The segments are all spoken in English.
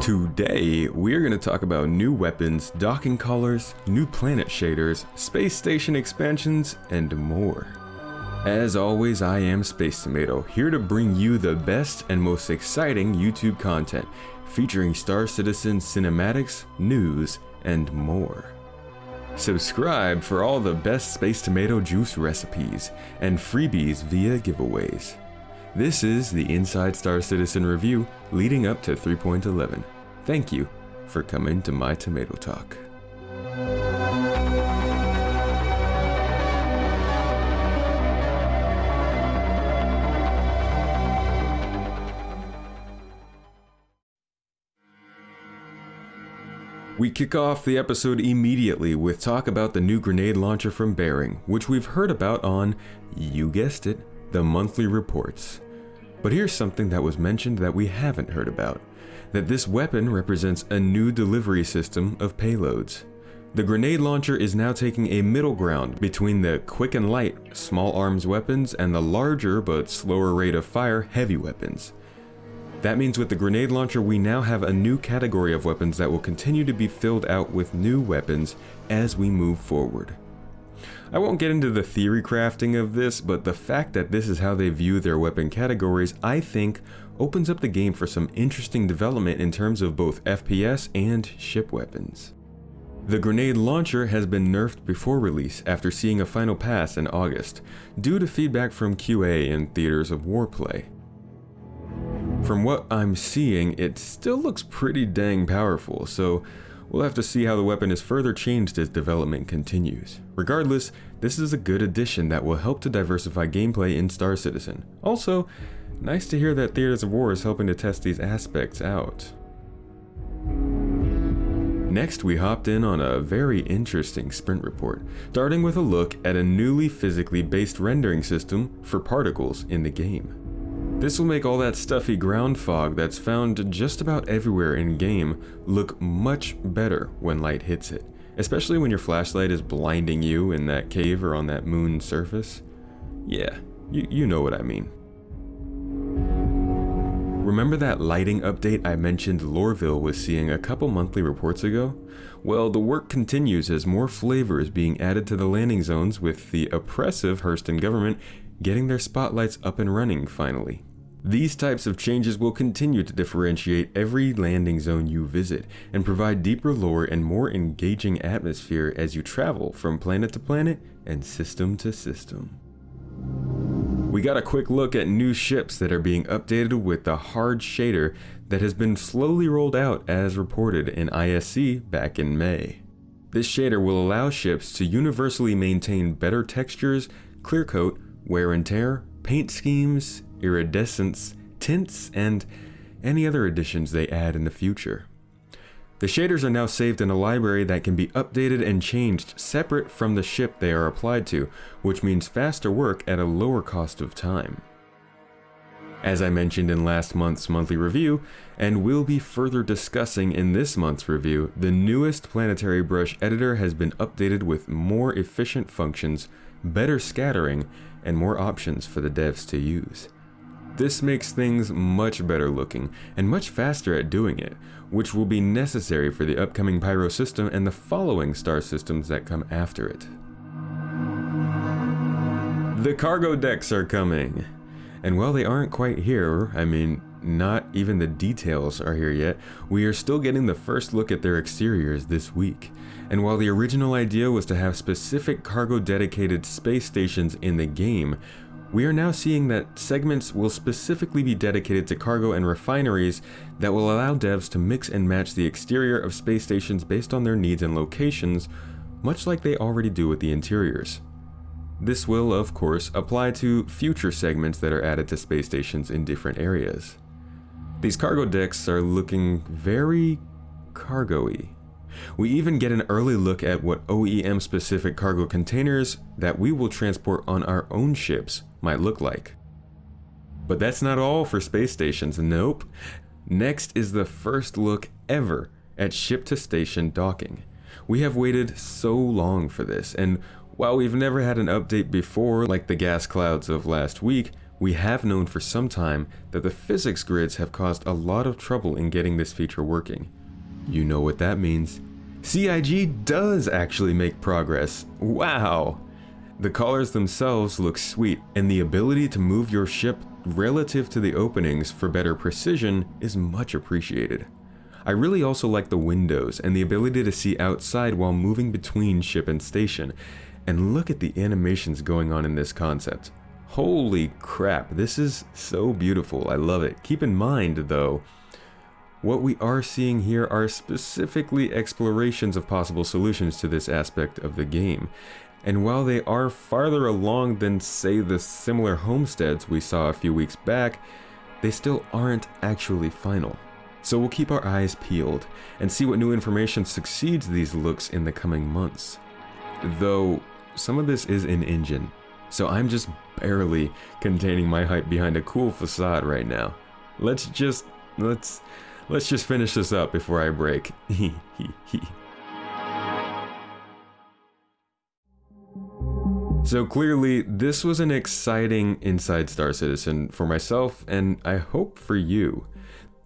Today, we are going to talk about new weapons, docking collars, new planet shaders, space station expansions, and more. As always, I am Space Tomato, here to bring you the best and most exciting YouTube content, featuring Star Citizen cinematics, news, and more. Subscribe for all the best Space Tomato juice recipes and freebies via giveaways. This is the Inside Star Citizen review leading up to 3.11. Thank you for coming to my Tomato Talk. We kick off the episode immediately with talk about the new grenade launcher from Bearing, which we've heard about on, you guessed it, the monthly reports. But here's something that was mentioned that we haven't heard about, that this weapon represents a new delivery system of payloads. The grenade launcher is now taking a middle ground between the quick and light small arms weapons and the larger but slower rate of fire heavy weapons. That means with the grenade launcher we now have a new category of weapons that will continue to be filled out with new weapons as we move forward. I won't get into the theory crafting of this, but the fact that this is how they view their weapon categories, I think, opens up the game for some interesting development in terms of both FPS and ship weapons. The grenade launcher has been nerfed before release after seeing a final pass in August, due to feedback from QA and theaters of warplay. From what I'm seeing, it still looks pretty dang powerful, so we'll have to see how the weapon is further changed as development continues. Regardless, this is a good addition that will help to diversify gameplay in Star Citizen. Also, nice to hear that Theaters of War is helping to test these aspects out. Next, we hopped in on a very interesting sprint report, starting with a look at a newly physically based rendering system for particles in the game. This will make all that stuffy ground fog that's found just about everywhere in-game look much better when light hits it, especially when your flashlight is blinding you in that cave or on that moon surface. Yeah, you know what I mean. Remember that lighting update I mentioned Lorville was seeing a couple monthly reports ago? Well, the work continues as more flavor is being added to the landing zones, with the oppressive Hurston government getting their spotlights up and running finally. These types of changes will continue to differentiate every landing zone you visit and provide deeper lore and more engaging atmosphere as you travel from planet to planet and system to system. We got a quick look at new ships that are being updated with the hard shader that has been slowly rolled out as reported in ISC back in May. This shader will allow ships to universally maintain better textures, clear coat, wear and tear, paint schemes, iridescence, tints, and any other additions they add in the future. The shaders are now saved in a library that can be updated and changed separate from the ship they are applied to, which means faster work at a lower cost of time. As I mentioned in last month's monthly review, and will be further discussing in this month's review, the newest Planetary brush editor has been updated with more efficient functions, better scattering, and more options for the devs to use. This makes things much better looking and much faster at doing it, which will be necessary for the upcoming Pyro system and the following star systems that come after it. The cargo decks are coming, and while they aren't quite here, not even the details are here yet, we are still getting the first look at their exteriors this week. And while the original idea was to have specific cargo dedicated space stations in the game, we are now seeing that segments will specifically be dedicated to cargo and refineries that will allow devs to mix and match the exterior of space stations based on their needs and locations, much like they already do with the interiors. This will, of course, apply to future segments that are added to space stations in different areas. These cargo decks are looking very cargo-y. We even get an early look at what OEM-specific cargo containers that we will transport on our own ships might look like. But that's not all for space stations, nope. Next is the first look ever at ship-to-station docking. We have waited so long for this, and while we've never had an update before like the gas clouds of last week, We have known for some time that the physics grids have caused a lot of trouble in getting this feature working. You know what that means. CIG does actually make progress. Wow! The collars themselves look sweet, and the ability to move your ship relative to the openings for better precision is much appreciated. I really also like the windows and the ability to see outside while moving between ship and station. And look at the animations going on in this concept. Holy crap, this is so beautiful. I love it. Keep in mind, though, what we are seeing here are specifically explorations of possible solutions to this aspect of the game. And while they are farther along than, say, the similar homesteads we saw a few weeks back, they still aren't actually final. So we'll keep our eyes peeled and see what new information succeeds these looks in the coming months. Though, some of this is in-engine, so I'm just barely containing my hype behind a cool facade right now. Let's just finish this up before I break. So clearly, this was an exciting Inside Star Citizen for myself, and I hope for you.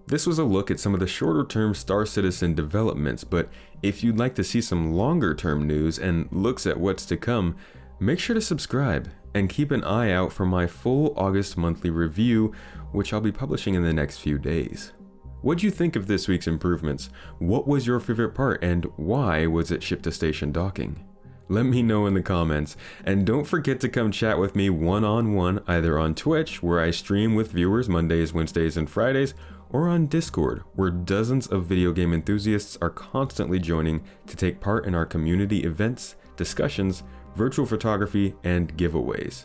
This was a look at some of the shorter-term Star Citizen developments, but if you'd like to see some longer-term news and looks at what's to come, make sure to subscribe and keep an eye out for my full August monthly review, which I'll be publishing in the next few days. What'd you think of this week's improvements? What was your favorite part, and why was it ship-to-station docking? Let me know in the comments, and don't forget to come chat with me one-on-one either on Twitch, where I stream with viewers Mondays, Wednesdays, and Fridays, or on Discord, where dozens of video game enthusiasts are constantly joining to take part in our community events, discussions, virtual photography, and giveaways.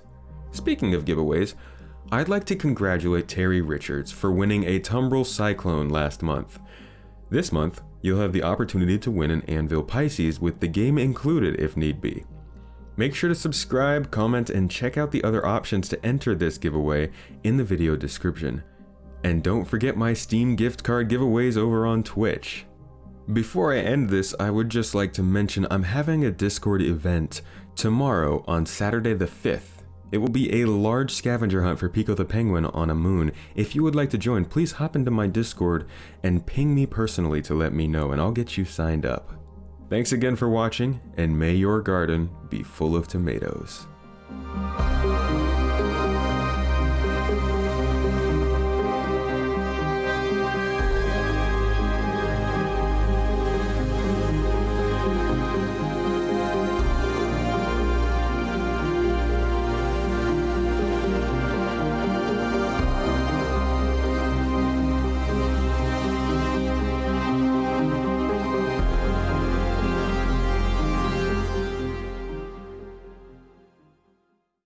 Speaking of giveaways, I'd like to congratulate Terry Richards for winning a Tumbril Cyclone last month. This month, you'll have the opportunity to win an Anvil Pisces with the game included if need be. Make sure to subscribe, comment, and check out the other options to enter this giveaway in the video description. And don't forget my Steam gift card giveaways over on Twitch. Before I end this, I would just like to mention I'm having a Discord event tomorrow on Saturday the 5th. It will be a large scavenger hunt for Pico the Penguin on a moon. If you would like to join, please hop into my Discord and ping me personally to let me know, and I'll get you signed up. Thanks again for watching, and may your garden be full of tomatoes.